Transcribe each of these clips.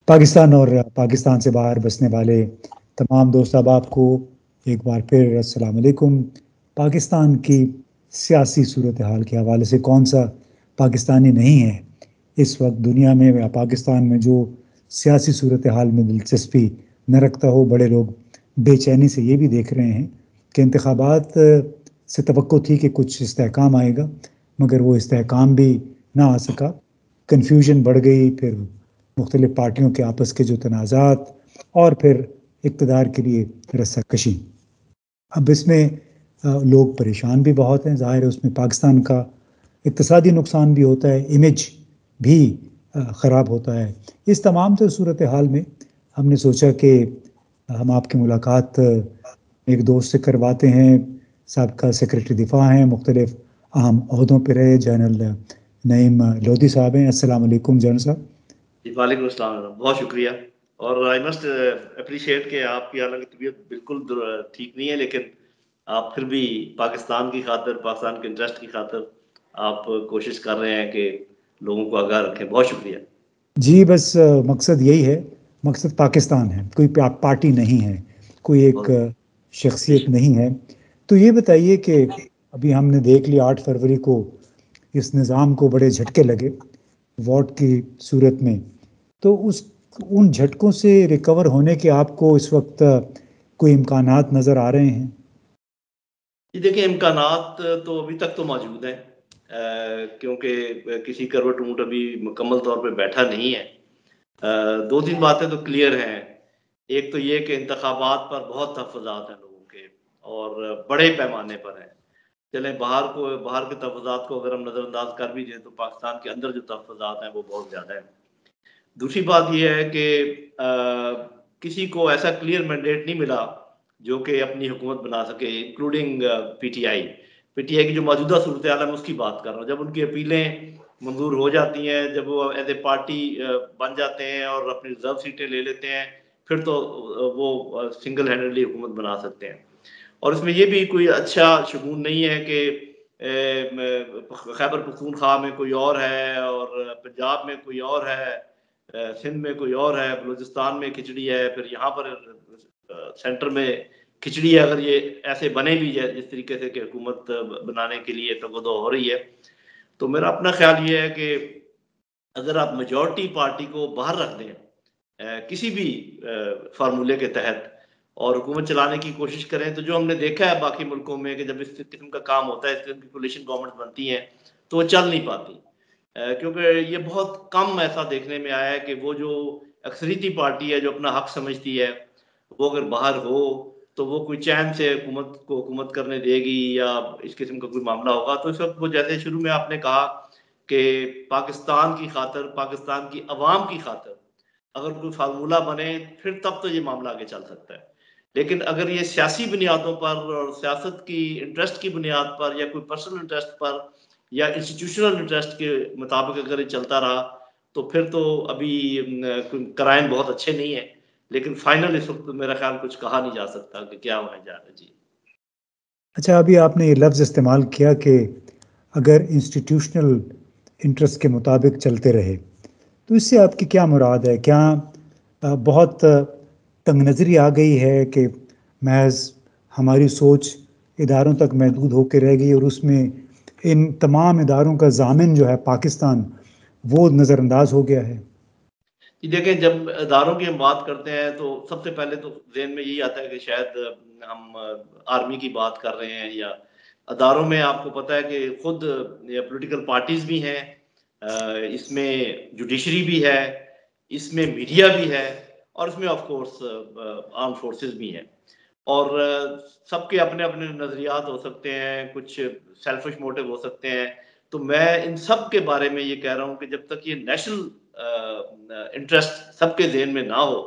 پاکستان اور پاکستان سے باہر بسنے والے تمام دوست احباب کو ایک بار پھر السلام علیکم۔ پاکستان کی سیاسی صورتحال کے حوالے سے کون سا پاکستانی نہیں ہے اس وقت دنیا میں یا پاکستان میں جو سیاسی صورتحال میں دلچسپی نہ رکھتا ہو؟ بڑے لوگ بے چینی سے یہ بھی دیکھ رہے ہیں کہ انتخابات سے توقع تھی کہ کچھ استحکام آئے گا، مگر وہ استحکام بھی نہ آ سکا۔ کنفیوژن بڑھ گئی، پھر مختلف پارٹیوں کے آپس کے جو تنازعات، اور پھر اقتدار کے لیے رسہ کشی۔ اب اس میں لوگ پریشان بھی بہت ہیں، ظاہر ہے اس میں پاکستان کا اقتصادی نقصان بھی ہوتا ہے، امیج بھی خراب ہوتا ہے۔ اس تمام تر صورتحال میں ہم نے سوچا کہ ہم آپ کی ملاقات ایک دوست سے کرواتے ہیں، سابقہ سیکرٹری دفاع ہیں، مختلف اہم عہدوں پہ رہے، جنرل نعیم لودھی صاحب ہیں۔ السلام علیکم جنرل صاحب۔ جی وعلیکم السلام، بہت شکریہ۔ اور آئی مسٹ اپریشیٹ کہ آپ کی حالانکہ طبیعت بالکل ٹھیک نہیں ہے، لیکن آپ پھر بھی پاکستان کی خاطر، پاکستان کے انٹرسٹ کی خاطر آپ کوشش کر رہے ہیں کہ لوگوں کو آگاہ رکھیں۔ بہت شکریہ۔ جی بس مقصد یہی ہے، مقصد پاکستان ہے، کوئی پارٹی نہیں ہے، کوئی ایک شخصیت نہیں ہے۔ تو یہ بتائیے کہ ابھی ہم نے دیکھ لیا 8 فروری کو اس نظام کو بڑے جھٹکے لگے ووٹ کی صورت میں، تو ان جھٹکوں سے ریکور ہونے کے آپ کو اس وقت کوئی امکانات نظر آ رہے ہیں؟ جی دیکھیں، امکانات تو ابھی تک تو موجود ہیں، کیونکہ کسی کروٹ اونٹ ابھی مکمل طور پہ بیٹھا نہیں ہے۔ 2-3 باتیں تو کلیئر ہیں۔ ایک تو یہ کہ انتخابات پر بہت تحفظات ہیں لوگوں کے، اور بڑے پیمانے پر ہیں۔ چلیں باہر کے تحفظات کو اگر ہم نظر انداز کر بھی دیں تو پاکستان کے اندر جو تحفظات ہیں وہ بہت زیادہ ہیں۔ دوسری بات یہ ہے کہ کسی کو ایسا کلیئر مینڈیٹ نہیں ملا جو کہ اپنی حکومت بنا سکے، انکلوڈنگ پی ٹی آئی کی جو موجودہ صورتحال ہے میں اس کی بات کر رہا ہوں۔ جب ان کی اپیلیں منظور ہو جاتی ہیں، جب وہ ایز اے پارٹی بن جاتے ہیں اور اپنی ریزرو سیٹیں لے لیتے ہیں، پھر تو وہ سنگل ہینڈڈلی حکومت بنا سکتے ہیں۔ اور اس میں یہ بھی کوئی اچھا شگون نہیں ہے کہ خیبر پختونخوا میں کوئی اور ہے، اور پنجاب میں کوئی اور ہے، سندھ میں کوئی اور ہے، بلوچستان میں کھچڑی ہے، پھر یہاں پر سینٹر میں کھچڑی ہے۔ اگر یہ ایسے بنے بھی ہے جس طریقے سے کہ حکومت بنانے کے لیے تگودو ہو رہی ہے، تو میرا اپنا خیال یہ ہے کہ اگر آپ میجورٹی پارٹی کو باہر رکھ دیں کسی بھی فارمولے کے تحت اور حکومت چلانے کی کوشش کریں، تو جو ہم نے دیکھا ہے باقی ملکوں میں کہ جب اس قسم کا کام ہوتا ہے، اس قسم کی کولیشن گورنمنٹ بنتی ہیں تو وہ چل نہیں پاتی، کیونکہ یہ بہت کم ایسا دیکھنے میں آیا ہے کہ وہ جو اکثریتی پارٹی ہے جو اپنا حق سمجھتی ہے، وہ اگر باہر ہو تو وہ کوئی چین سے حکومت کرنے دے گی یا اس قسم کا کوئی معاملہ ہوگا۔ تو اس وقت وہ جیسے شروع میں آپ نے کہا کہ پاکستان کی خاطر، پاکستان کی عوام کی خاطر اگر کوئی فارمولہ بنے پھر تب تو یہ معاملہ آگے چل سکتا ہے، لیکن اگر یہ سیاسی بنیادوں پر اور سیاست کی انٹرسٹ کی بنیاد پر یا کوئی پرسنل انٹرسٹ پر یا انسٹیٹیوشنل انٹرسٹ کے مطابق اگر یہ چلتا رہا تو پھر تو ابھی کرائم بہت اچھے نہیں ہیں، لیکن فائنل اس وقت میرا خیال کچھ کہا نہیں جا سکتا کہ کیا ہونے جا رہا ہے۔ جی اچھا، ابھی آپ نے یہ لفظ استعمال کیا کہ اگر انسٹیٹیوشنل انٹرسٹ کے مطابق چلتے رہے، تو اس سے آپ کی کیا مراد ہے؟ کیا بہت تنگ نظری آ گئی ہے کہ محض ہماری سوچ اداروں تک محدود ہو کے رہ گئی اور اس میں ان تمام اداروں کا ضامن جو ہے پاکستان وہ نظر انداز ہو گیا ہے؟ جی دیکھیں، جب اداروں کی ہم بات کرتے ہیں تو سب سے پہلے تو ذہن میں یہی آتا ہے کہ شاید ہم آرمی کی بات کر رہے ہیں، یا اداروں میں آپ کو پتہ ہے کہ خود پولیٹیکل پارٹیز بھی ہیں، اس میں جوڈیشری بھی ہے، اس میں میڈیا بھی ہے، اور اس میں آف کورس آرم فورسز بھی ہیں، اور سب کے اپنے اپنے نظریات ہو سکتے ہیں، کچھ سیلفش موٹیو ہو سکتے ہیں۔ تو میں ان سب کے بارے میں یہ کہہ رہا ہوں کہ جب تک یہ نیشنل انٹرسٹ سب کے ذہن میں نہ ہو،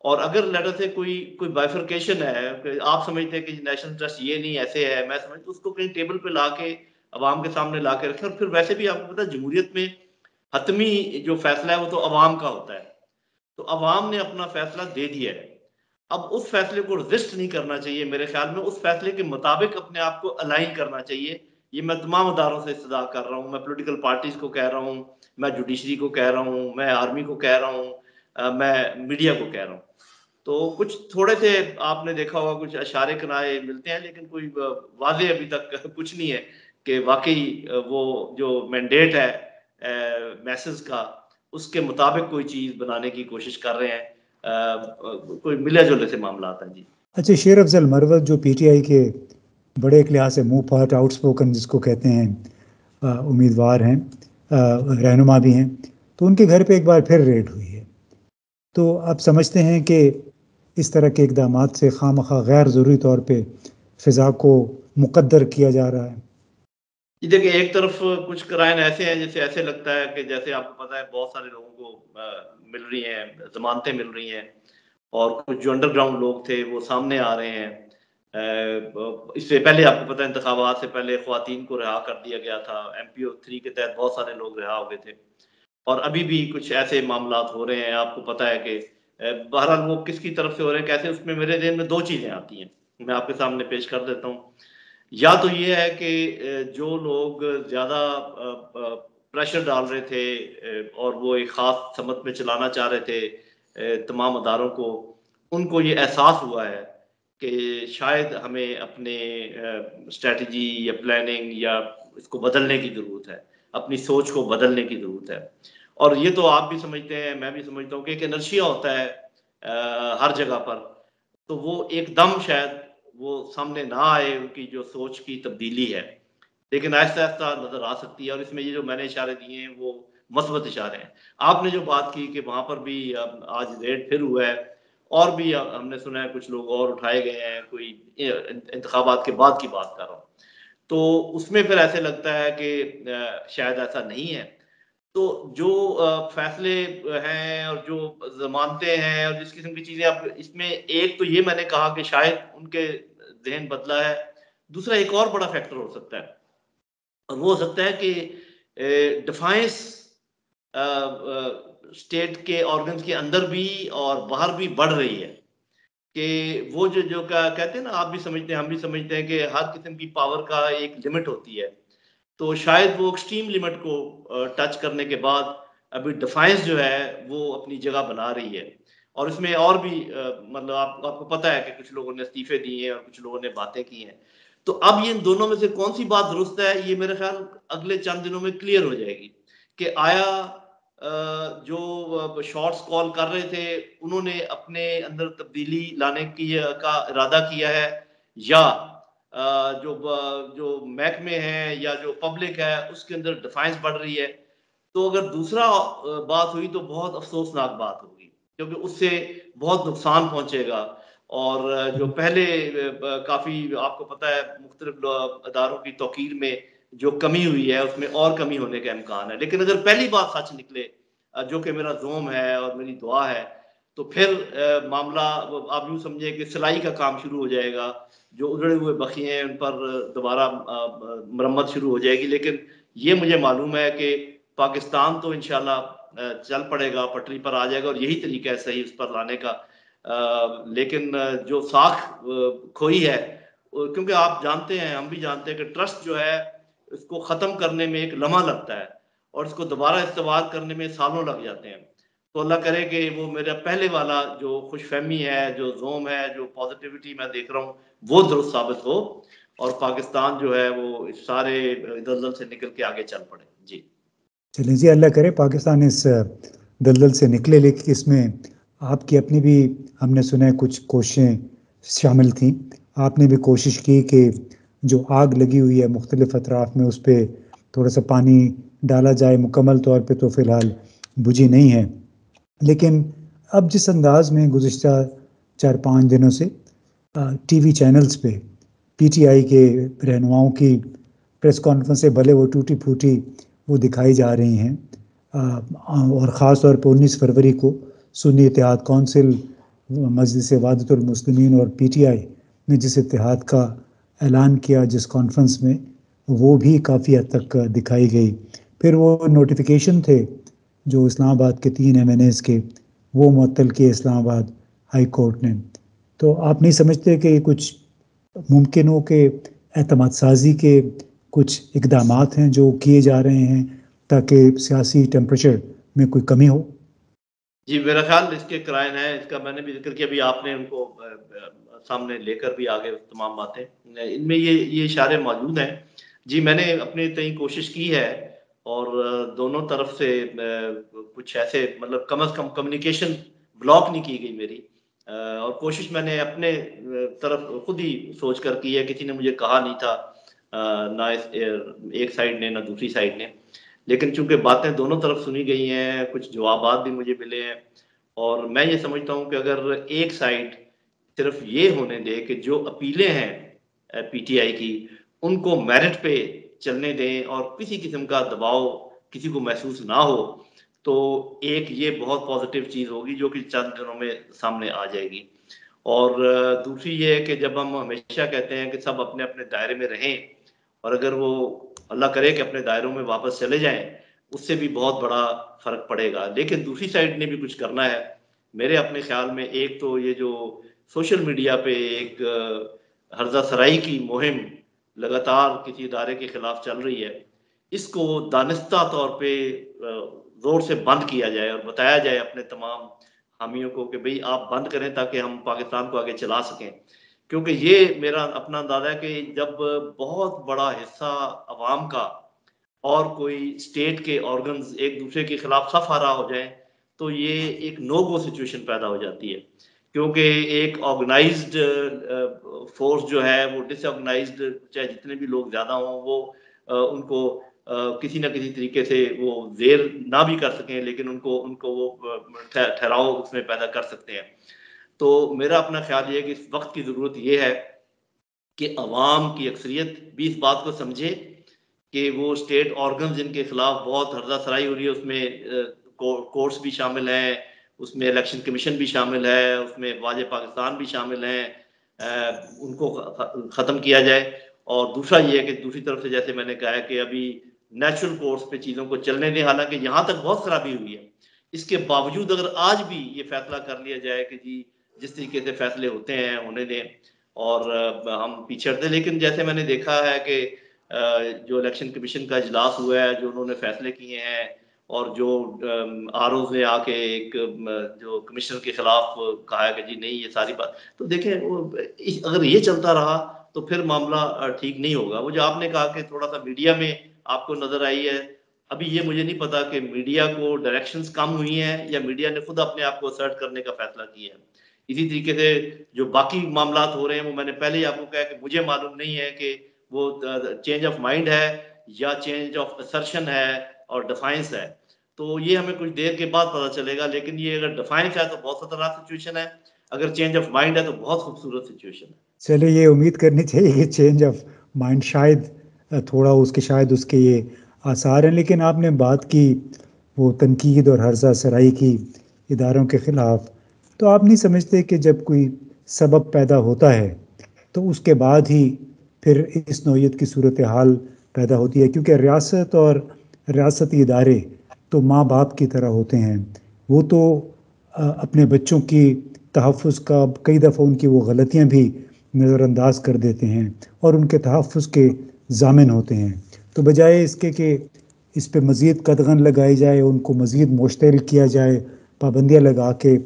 اور اگر لیٹر سے کوئی بائیفرکیشن ہے کہ آپ سمجھتے ہیں کہ نیشنل انٹرسٹ یہ نہیں ایسے ہے، میں سمجھتا ہوں اس کو کہیں ٹیبل پہ لا کے عوام کے سامنے لا کے رکھیں۔ اور پھر ویسے بھی آپ کو پتہ ہے جمہوریت میں حتمی جو فیصلہ ہے وہ تو عوام کا ہوتا ہے، تو عوام نے اپنا فیصلہ دے دیا ہے، اب اس فیصلے کو رجسٹ نہیں کرنا چاہیے، میرے خیال میں اس فیصلے کے مطابق اپنے آپ کو الائن کرنا چاہیے۔ یہ میں تمام اداروں سے استدعا کر رہا ہوں، میں پولیٹیکل پارٹیز کو کہہ رہا ہوں، میں جوڈیشری کو کہہ رہا ہوں، میں آرمی کو کہہ رہا ہوں، میں میڈیا کو کہہ رہا ہوں. تو کچھ تھوڑے سے آپ نے دیکھا ہوگا کچھ اشارے کنارے ملتے ہیں، لیکن کوئی واضح ابھی تک کچھ نہیں ہے کہ واقعی وہ جو مینڈیٹ ہے میسز کا اس کے مطابق کوئی چیز بنانے کی کوشش کر رہے ہیں. کوئی ملے جلے سے معاملات ہیں. جی اچھا، شیر افضل مروت جو پی ٹی آئی کے بڑے ایک لحاظ سے منہ پھاٹ آؤٹ اسپوکن جس کو کہتے ہیں امیدوار ہیں، رہنما بھی ہیں، تو ان کے گھر پہ ایک بار پھر ریڈ ہوئی ہے. تو آپ سمجھتے ہیں کہ اس طرح کے اقدامات سے خواہ مخواہ غیر ضروری طور پہ فضا کو مقدر کیا جا رہا ہے؟ جی دیکھیں، ایک طرف کچھ کرائن ایسے ہیں جیسے ایسے لگتا ہے کہ جیسے آپ کو پتا ہے بہت سارے لوگوں کو مل رہی ہیں، ضمانتیں مل رہی ہیں، اور کچھ جو انڈر گراؤنڈ لوگ تھے وہ سامنے آ رہے ہیں. اس سے پہلے آپ کو پتہ ہے انتخابات سے پہلے خواتین کو رہا کر دیا گیا تھا. MPO 3 کے تحت بہت سارے لوگ رہا ہو گئے تھے، اور ابھی بھی کچھ ایسے معاملات ہو رہے ہیں. آپ کو پتہ ہے کہ بہرحال وہ کس کی طرف سے ہو رہے ہیں کیسے، اس میں میرے ذہن میں 2 چیزیں آتی ہیں، میں آپ کے سامنے پیش کر دیتا ہوں. یا تو یہ ہے کہ جو لوگ زیادہ پریشر ڈال رہے تھے اور وہ ایک خاص سمت میں چلانا چاہ رہے تھے تمام اداروں کو، ان کو یہ احساس ہوا ہے کہ شاید ہمیں اپنے اسٹریٹجی یا پلاننگ یا اس کو بدلنے کی ضرورت ہے، اپنی سوچ کو بدلنے کی ضرورت ہے. اور یہ تو آپ بھی سمجھتے ہیں، میں بھی سمجھتا ہوں کہ ایک انرشیا ہوتا ہے ہر جگہ پر، تو وہ ایک دم شاید وہ سامنے نہ آئے ان کی جو سوچ کی تبدیلی ہے، لیکن آہستہ آہستہ نظر آ سکتی ہے. اور اس میں یہ جو میں نے اشارے دیے ہیں وہ مثبت اشارے ہیں. آپ نے جو بات کی کہ وہاں پر بھی آج ریڈ پھر ہوا ہے، اور بھی ہم نے سنا ہے کچھ لوگ اور اٹھائے گئے ہیں، کوئی انتخابات کے بعد کی بات کر رہا ہوں، تو اس میں پھر ایسے لگتا ہے کہ شاید ایسا نہیں ہے. تو جو فیصلے ہیں اور جو ضمانتیں ہیں اور جس قسم کی چیزیں، اب اس میں ایک تو یہ میں نے کہا کہ شاید ان کے ذہن بدلا ہے. دوسرا ایک اور بڑا فیکٹر ہو سکتا ہے، اور وہ ہو سکتا ہے کہ ڈیفائنس اسٹیٹ کے آرگنز کے اندر بھی اور باہر بھی بڑھ رہی ہے. کہ وہ جو کہتے ہیں نا، آپ بھی سمجھتے ہیں ہم بھی سمجھتے ہیں کہ ہر قسم کی پاور کا ایک لمٹ ہوتی ہے. تو شاید وہ ایکسٹریم لمٹ کو ٹچ کرنے کے بعد ابھی ڈیفائنس جو ہے وہ اپنی جگہ بنا رہی ہے. اور اس میں اور بھی مطلب آپ کو پتہ ہے کہ کچھ لوگوں نے استعفے دیے ہیں اور کچھ لوگوں نے باتیں کی ہیں. تو اب یہ ان دونوں میں سے کون سی بات درست ہے، یہ میرے خیال اگلے چند دنوں میں کلیئر ہو جائے گی کہ آیا جو شارٹس کال کر رہے تھے انہوں نے اپنے اندر تبدیلی لانے کا ارادہ کیا ہے، یا جو محکمے ہیں یا جو پبلک ہے اس کے اندر ڈیفائنس بڑھ رہی ہے. تو اگر دوسرا بات ہوئی تو بہت افسوسناک بات ہوگی، کیونکہ اس سے بہت نقصان پہنچے گا. اور جو پہلے کافی آپ کو پتہ ہے مختلف اداروں کی توقیر میں جو کمی ہوئی ہے اس میں اور کمی ہونے کا امکان ہے. لیکن اگر پہلی بات سچ نکلے، جو کہ میرا زوم ہے اور میری دعا ہے، تو پھر معاملہ آپ یوں سمجھیں کہ سلائی کا کام شروع ہو جائے گا. جو اجڑے ہوئے بخیے ہیں ان پر دوبارہ مرمت شروع ہو جائے گی. لیکن یہ مجھے معلوم ہے کہ پاکستان تو انشاءاللہ چل پڑے گا، پٹری پر آ جائے گا، اور یہی طریقہ ہے صحیح اس پر لانے کا. لیکن جو ساکھ کھوئی ہے، کیونکہ آپ جانتے ہیں ہم بھی جانتے ہیں کہ ٹرسٹ جو ہے اس کو ختم کرنے میں ایک لمحہ لگتا ہے اور اس کو دوبارہ استوار کرنے میں سالوں لگ جاتے ہیں. تو اللہ کرے کہ وہ میرا پہلے والا جو خوش فہمی ہے، جو زوم ہے، جو پازیٹیوٹی میں دیکھ رہا ہوں وہ درست ثابت ہو، اور پاکستان جو ہے وہ اس سارے دلدل سے نکل کے آگے چل پڑے. جی چلیں جی، اللہ کرے پاکستان اس دلدل سے نکلے. لیکن اس میں آپ کی اپنی بھی ہم نے سنا ہے کچھ کوششیں شامل تھیں. آپ نے بھی کوشش کی کہ جو آگ لگی ہوئی ہے مختلف اطراف میں اس پہ تھوڑا سا پانی ڈالا جائے. مکمل طور پہ تو فی الحال بجھی نہیں ہے، لیکن اب جس انداز میں گزشتہ 4-5 دنوں سے ٹی وی چینلز پہ پی ٹی آئی کے رہنماؤں کی پریس کانفرنسیں بھلے وہ ٹوٹی پھوٹی وہ دکھائی جا رہی ہیں، اور خاص طور پہ 19 فروری کو سنی اتحاد کونسل، مجلس وحدت المسلمین اور پی ٹی آئی نے جس اتحاد کا اعلان کیا جس کانفرنس میں، وہ بھی کافی حد تک دکھائی گئی. پھر وہ نوٹیفیکیشن تھے جو اسلام آباد کے 3 MNAs کے، وہ معطل کیے اسلام آباد ہائی کورٹ نے. تو آپ نہیں سمجھتے کہ کچھ ممکن ہو کہ اعتماد سازی کے کچھ اقدامات ہیں جو کیے جا رہے ہیں تاکہ سیاسی ٹیمپریچر میں کوئی کمی ہو؟ جی میرا خیال اس کے کرائن ہے، اس کا میں نے بھی ذکر کیا، ابھی آپ نے ان کو سامنے لے کر بھی آگے تمام باتیں، ان میں یہ اشارے موجود ہیں۔ جی میں نے اپنے تئیں کوشش کی ہے، اور دونوں طرف سے کچھ ایسے مطلب کم از کم کمیونیکیشن بلاک نہیں کی گئی میری، اور کوشش میں نے اپنے طرف خود ہی سوچ کر کی ہے، کسی نے مجھے کہا نہیں تھا، نہ ایک سائڈ نے نہ دوسری سائڈ نے، لیکن چونکہ باتیں دونوں طرف سنی گئی ہیں، کچھ جوابات بھی مجھے ملے ہیں، اور میں یہ سمجھتا ہوں کہ اگر ایک سائڈ صرف یہ ہونے دے کہ جو اپیلیں ہیں پی ٹی آئی کی ان کو میرٹ پہ چلنے دیں اور کسی قسم کا دباؤ کسی کو محسوس نہ ہو، تو ایک یہ بہت پازیٹیو چیز ہوگی جو کہ چند دنوں میں سامنے آ جائے گی۔ اور دوسری یہ ہے کہ جب ہم ہمیشہ کہتے ہیں کہ سب اپنے اپنے دائرے میں رہیں، اور اگر وہ اللہ کرے کہ اپنے دائروں میں واپس چلے جائیں، اس سے بھی بہت بڑا فرق پڑے گا، لیکن دوسری سائڈ نے بھی کچھ کرنا ہے میرے اپنے خیال میں۔ ایک تو یہ جو سوشل میڈیا پہ ایک ہرزہ سرائی کی مہم لگاتار کسی ادارے کے خلاف چل رہی ہے، اس کو دانستہ طور پہ زور سے بند کیا جائے اور بتایا جائے اپنے تمام حامیوں کو کہ بھئی آپ بند کریں تاکہ ہم پاکستان کو آگے چلا سکیں، کیونکہ یہ میرا اپنا اندازہ ہے کہ جب بہت بڑا حصہ عوام کا اور کوئی اسٹیٹ کے آرگنز ایک دوسرے کے خلاف صف آرا ہو جائیں تو یہ ایک نو گو سچویشن پیدا ہو جاتی ہے، کیونکہ ایک آرگنائزڈ فورس جو ہے وہ ڈس آرگنائزڈ، چاہے جتنے بھی لوگ زیادہ ہوں وہ ان کو کسی نہ کسی طریقے سے وہ زیر نہ بھی کر سکیں، لیکن ان کو وہ ٹھہراؤ اس میں پیدا کر سکتے ہیں۔ تو میرا اپنا خیال یہ ہے کہ اس وقت کی ضرورت یہ ہے کہ عوام کی اکثریت بھی اس بات کو سمجھے کہ وہ اسٹیٹ آرگنز جن کے خلاف بہت ہرزہ سرائی ہو رہی ہے، اس میں کورٹس بھی شامل ہیں، اس میں الیکشن کمیشن بھی شامل ہے، اس میں واجب پاکستان بھی شامل ہیں، ان کو ختم کیا جائے۔ اور دوسرا یہ ہے کہ دوسری طرف سے جیسے میں نے کہا ہے کہ ابھی نیچرل کورس پہ چیزوں کو چلنے دیں، حالانکہ یہاں تک بہت خرابی ہوئی ہے، اس کے باوجود اگر آج بھی یہ فیصلہ کر لیا جائے کہ جی جس طریقے سے فیصلے ہوتے ہیں ہونے دیں اور ہم پیچھے ہٹتے، لیکن جیسے میں نے دیکھا ہے کہ جو الیکشن کمیشن کا اجلاس ہوا ہے، جو انہوں نے فیصلے کیے ہیں، اور جو آر اوز نے آ کے ایک جو کمشنر کے خلاف کہا ہے کہ جی نہیں یہ ساری بات، تو دیکھیں اگر یہ چلتا رہا تو پھر معاملہ ٹھیک نہیں ہوگا۔ وہ جو آپ نے کہا کہ تھوڑا سا میڈیا میں آپ کو نظر آئی ہے، ابھی یہ مجھے نہیں پتا کہ میڈیا کو ڈائریکشنز کم ہوئی ہیں یا میڈیا نے خود اپنے آپ کو اسرٹ کرنے کا فیصلہ کیا ہے۔ اسی طریقے سے جو باقی معاملات ہو رہے ہیں وہ میں نے پہلے ہی آپ کو کہا کہ مجھے معلوم نہیں ہے کہ وہ چینج آف مائنڈ ہے یا چینج آف اسرشن ہے اور ڈیفائنس ہے، تو یہ ہمیں کچھ دیر کے بعد پتہ چلے گا، لیکن یہ اگر ڈیفائنس ہے تو بہت خطرناک سچویشن ہے، اگر چینج آف مائنڈ ہے تو بہت خوبصورت سچویشن ہے۔ چلے یہ امید کرنی چاہیے کہ چینج آف مائنڈ شاید تھوڑا اس کے یہ آثار ہیں، لیکن آپ نے بات کی وہ تنقید اور ہرزہ سرائی کی اداروں کے خلاف، تو آپ نہیں سمجھتے کہ جب کوئی سبب پیدا ہوتا ہے تو اس کے بعد ہی پھر اس نوعیت کی صورتحال پیدا ہوتی ہے، کیونکہ ریاست اور ریاستی ادارے تو ماں باپ کی طرح ہوتے ہیں، وہ تو اپنے بچوں کی تحفظ کا کئی دفعہ ان کی وہ غلطیاں بھی نظر انداز کر دیتے ہیں اور ان کے تحفظ کے ضامن ہوتے ہیں، تو بجائے اس کے کہ اس پہ مزید قدغن لگائی جائے، ان کو مزید مشتعل کیا جائے پابندیاں لگا کے،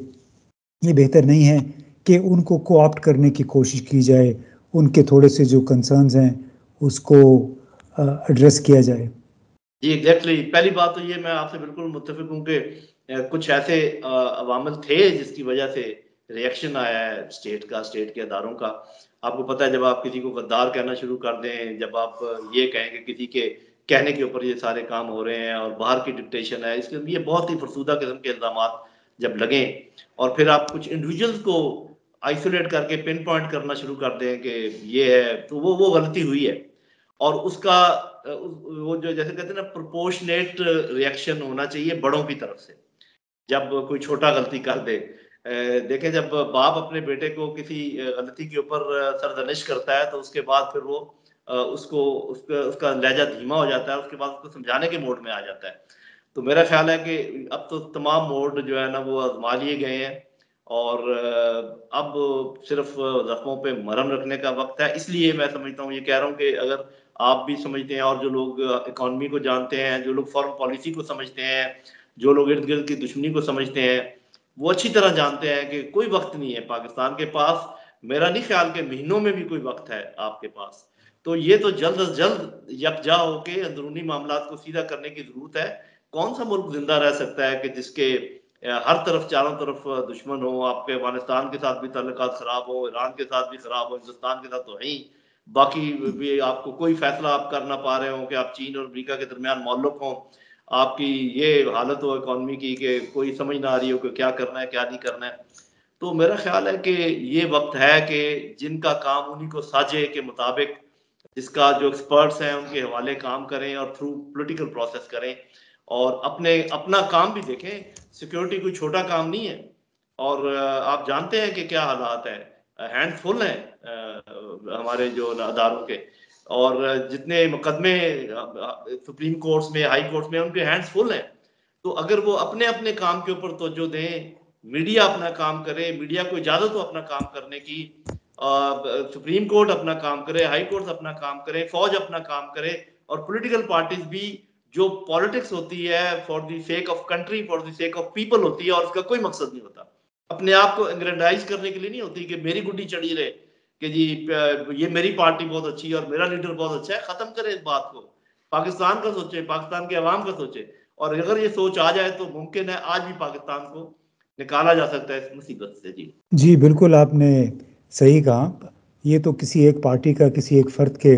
یہ بہتر نہیں ہے کہ ان کو کوآپٹ کرنے کی کوشش کی جائے، ان کے تھوڑے سے جو کنسرنز ہیں اس کو ایڈریس کیا جائے۔ جی ایگزیکٹلی، پہلی بات تو یہ میں آپ سے بالکل متفق ہوں کہ کچھ ایسے عوامل تھے جس کی وجہ سے ریئیکشن آیا ہے اسٹیٹ کے اداروں کا۔ آپ کو پتہ ہے جب آپ کسی کو غدار کہنا شروع کر دیں، جب آپ یہ کہیں کہ کسی کے کہنے کے اوپر یہ سارے کام ہو رہے ہیں اور باہر کی ڈکٹیشن ہے، اس کے یہ بہت ہی فرسودہ قسم کے الزامات جب لگیں، اور پھر آپ کچھ انڈیویجولز کو آئسولیٹ کر کے پن پوائنٹ کرنا شروع کر دیں کہ یہ ہے، تو وہ غلطی ہوئی ہے، اور اس کا وہ جو جیسے کہتے ہیں نا پروپورشنیٹ ریئیکشن ہونا چاہیے بڑوں کی طرف سے جب کوئی چھوٹا غلطی کر دے۔ دیکھیں جب باپ اپنے بیٹے کو کسی غلطی کے اوپر سرزنش کرتا ہے تو اس کے بعد پھر وہ اس کا لہجہ دھیما ہو جاتا ہے، اس کے بعد اس کو سمجھانے کے موڈ میں آ جاتا ہے۔ تو میرا خیال ہے کہ اب تو تمام موڈ جو ہے نا وہ آزما لیے گئے ہیں، اور اب صرف زخموں پہ مرہم رکھنے کا وقت ہے۔ اس لیے میں سمجھتا ہوں، یہ کہہ رہا ہوں کہ اگر آپ بھی سمجھتے ہیں اور جو لوگ اکانومی کو جانتے ہیں، جو لوگ فارن پالیسی کو سمجھتے ہیں، جو لوگ ارد گرد کی دشمنی کو سمجھتے ہیں، وہ اچھی طرح جانتے ہیں کہ کوئی وقت نہیں ہے پاکستان کے پاس. میرا نہیں خیال کہ مہینوں میں بھی کوئی وقت ہے آپ کے پاس. تو یہ تو جلد از جلد یکجا ہو کے اندرونی معاملات کو سیدھا کرنے کی ضرورت ہے. کون سا ملک زندہ رہ سکتا ہے کہ جس کے ہر طرف چاروں طرف دشمن ہو؟ آپ کے افغانستان کے ساتھ بھی تعلقات خراب ہو، ایران کے ساتھ بھی خراب ہو، ہندوستان کے ساتھ تو ہیں، باقی بھی آپ کو کوئی فیصلہ آپ کر نہ پا رہے ہوں کہ آپ چین اور امریکہ کے درمیان معلق ہوں. آپ کی یہ حالت ہو اکانومی کی کہ کوئی سمجھ نہ آ رہی ہو کہ کیا کرنا ہے کیا نہیں کرنا ہے. تو میرا خیال ہے کہ یہ وقت ہے کہ جن کا کام انہی کو ساجے کے مطابق، جس کا جو ایکسپرٹس ہیں ان کے حوالے کام کریں اور تھرو پولیٹیکل پروسیس کریں، اور اپنا کام بھی دیکھیں. سیکیورٹی کوئی چھوٹا کام نہیں ہے، اور آپ جانتے ہیں کہ کیا حالات ہیں. ہینڈ فل ہیں ہمارے جو اداروں کے، اور جتنے مقدمے سپریم کورٹس میں، ہائی کورٹس میں، ان کے ہینڈز فل ہیں. تو اگر وہ اپنے اپنے کام کے اوپر توجہ دیں، میڈیا اپنا کام کرے، میڈیا کو اجازت ہو اپنا کام کرنے کی، سپریم کورٹ اپنا کام کرے، ہائی کورٹس اپنا کام کرے، فوج اپنا کام کرے، اور پولیٹیکل پارٹیز بھی، جو پالیٹکس ہوتی ہے for the sake of country, for the sake of people ہوتی ہے، اور اس کا کوئی مقصد نہیں ہوتا، اپنے آپ کو انگریڈائز کرنے کے لیے نہیں ہوتی کہ میری گڈی چڑھی رہے کہ جی یہ میری پارٹی بہت اچھی ہے اور میرا لیڈر بہت اچھا ہے. ختم کرے اس بات کو. پاکستان کا سوچے، پاکستان کے عوام کا سوچے. اور اگر یہ سوچ آ جائے تو ممکن ہے آج بھی پاکستان کو نکالا جا سکتا ہے اس مصیبت سے. جی بالکل آپ نے صحیح کہا. یہ تو کسی ایک پارٹی کا، کسی ایک فرد کے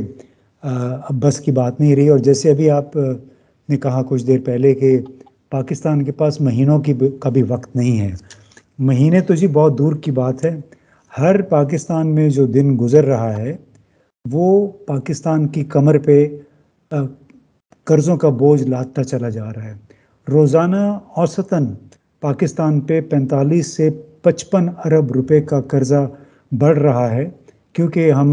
بس کی بات نہیں رہی. اور جیسے ابھی آپ نے کہا کچھ دیر پہلے کہ پاکستان کے پاس مہینوں کا بھی وقت نہیں ہے. مہینے تو جی بہت دور کی بات ہے. ہر پاکستان میں جو دن گزر رہا ہے وہ پاکستان کی کمر پہ قرضوں کا بوجھ لادتا چلا جا رہا ہے. روزانہ اوسطاً پاکستان پہ 45 سے 55 ارب روپے کا قرضہ بڑھ رہا ہے، کیونکہ ہم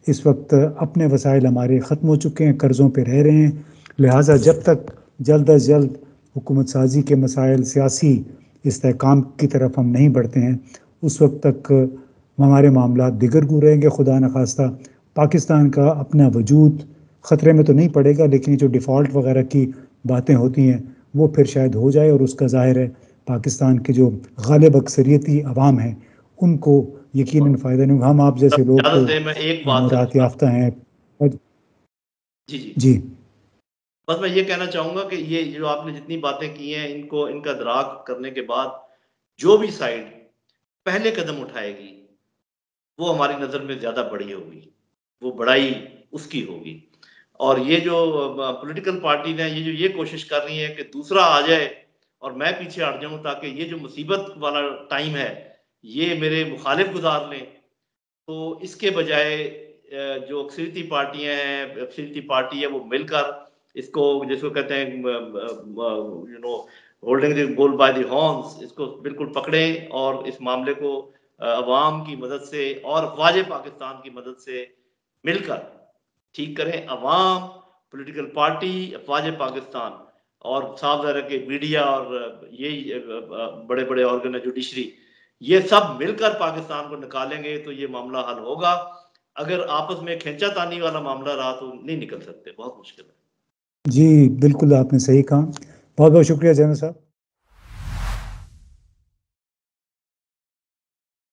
اس وقت اپنے وسائل ہمارے ختم ہو چکے ہیں، قرضوں پہ رہ رہے ہیں. لہٰذا جب تک جلد از جلد حکومت سازی کے مسائل، سیاسی استحکام کی طرف ہم نہیں بڑھتے ہیں، اس وقت تک ہمارے معاملات دیگر گو رہیں گے. خدا نخواستہ پاکستان کا اپنا وجود خطرے میں تو نہیں پڑے گا، لیکن جو ڈیفالٹ وغیرہ کی باتیں ہوتی ہیں وہ پھر شاید ہو جائے، اور اس کا ظاہر ہے پاکستان کے جو غالب اکثریتی عوام ہیں ان کو یقیناً فائدہ نہیں ہوگا. ہم آپ جیسے لوگ تو میں ایک بات سے مراعات یافتہ ہیں. جی بس میں یہ کہنا چاہوں گا کہ یہ جو آپ نے جتنی باتیں کی ہیں، ان کا ادراک کرنے کے بعد جو بھی سائڈ پہلے قدم اٹھائے گی وہ ہماری نظر میں زیادہ بڑی ہوگی، وہ بڑائی اس کی ہوگی. اور یہ جو پولیٹیکل پارٹیز ہیں، یہ کوشش کر رہی ہیں کہ دوسرا آ جائے اور میں پیچھے ہٹ جاؤں، تاکہ یہ جو مصیبت والا ٹائم ہے یہ میرے مخالف گزار لیں. تو اس کے بجائے جو اکثریتی پارٹیاں ہیں، اکثریتی پارٹی ہے، وہ مل کر اس کو، جس کو کہتے ہیں ہولڈنگ دی بول بائی دی ہارنز، اس کو بالکل پکڑیں اور اس معاملے کو عوام کی مدد سے اور افواج پاکستان کی مدد سے مل کر ٹھیک کریں. عوام، پولیٹیکل پارٹی، افواج پاکستان، اور صاف ظاہر ہے کہ میڈیا اور یہی بڑے بڑے آرگن ہے، جوڈیشری، یہ سب مل کر پاکستان کو نکالیں گے تو یہ معاملہ حل ہوگا. اگر آپس میں کھینچا تانی والا معاملہ رہا تو نہیں نکل سکتے، بہت مشکل ہے. جی بالکل آپ نے صحیح کہا. بہت بہت شکریہ جنرل صاحب.